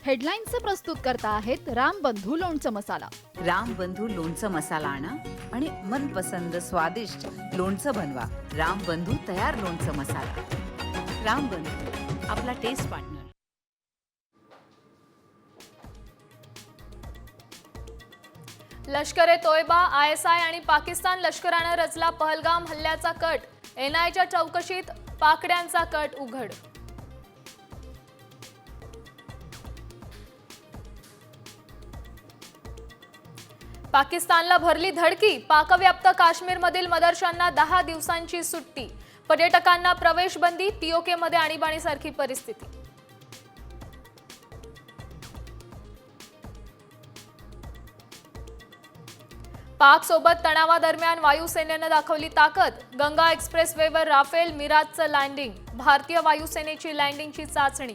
हेडलाईन्सचे प्रस्तुत करता आहेत रामबंधू लोणचं मसाला. रामबंधू लोणचं मसाला आणा आणि मनपसंद स्वादिष्ट लोणचं बनवा. रामबंधू तयार लोणचं मसाला. रामबंधू, आपला टेस्ट पार्टनर. लष्कर ए तोयबा, ISI आणि पाकिस्तान लष्करानं रचला पहलगाम हल्ल्याचा कट. NIAच्या चौकशीत पाकड्यांचा कट उघड. पाकिस्तानला भरली धडकी. पाकव्याप्त काश्मीरमधील मदरशांना 10 दिवसांची सुट्टी. पर्यटकांना प्रवेश बंदी. POK मध्ये आणीबाणीसारखी परिस्थिती. पाक सोबत तणावादरम्यान वायुसेनेनं दाखवली ताकद. गंगा एक्सप्रेसवेवर राफेल मिराजचं लँडिंग. भारतीय वायुसेनेची लँडिंगची चाचणी.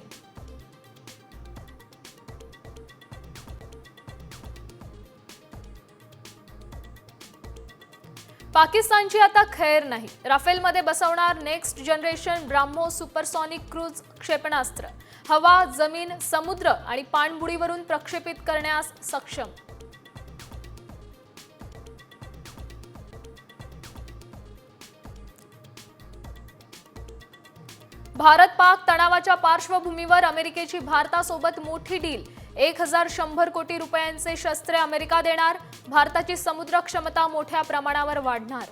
पाकिस्तानची आता खैर नाही. राफेलमध्ये बसवणार next generation BrahMos supersonic cruise क्षेपणास्त्र. हवा, जमीन, समुद्र आणि पाणबुडीवरून प्रक्षेपित करण्यास सक्षम. भारत पाक तणावाच्या पार्श्वभूमीवर अमेरिकेची भारतासोबत मोठी डील. 1100 कोटी रुपयांचे शस्त्रे अमेरिका देणार. भारताची समुद्र क्षमता मोठ्या प्रमाणावर वाढणार.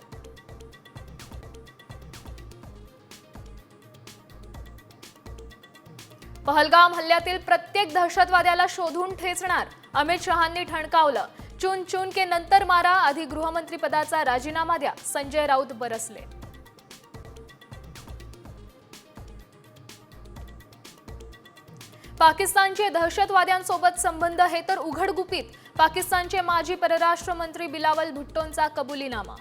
पहलगाम हल्ल्यातील प्रत्येक दहशतवाद्याला शोधून ठेचणार. अमित शहांनी ठणकावलं. चुन चुन के नंतर मारा, आधी गृहमंत्री पदाचा राजीनामा द्या. संजय राऊत बरसले. पाकिस्तानचे दहशतवाद्यांसोबत संबंध हे तर उघडगुपीत. पाकिस्तानचे माजी परराष्ट्र मंत्री बिलावल भुट्टोंचा कबुलीनामा.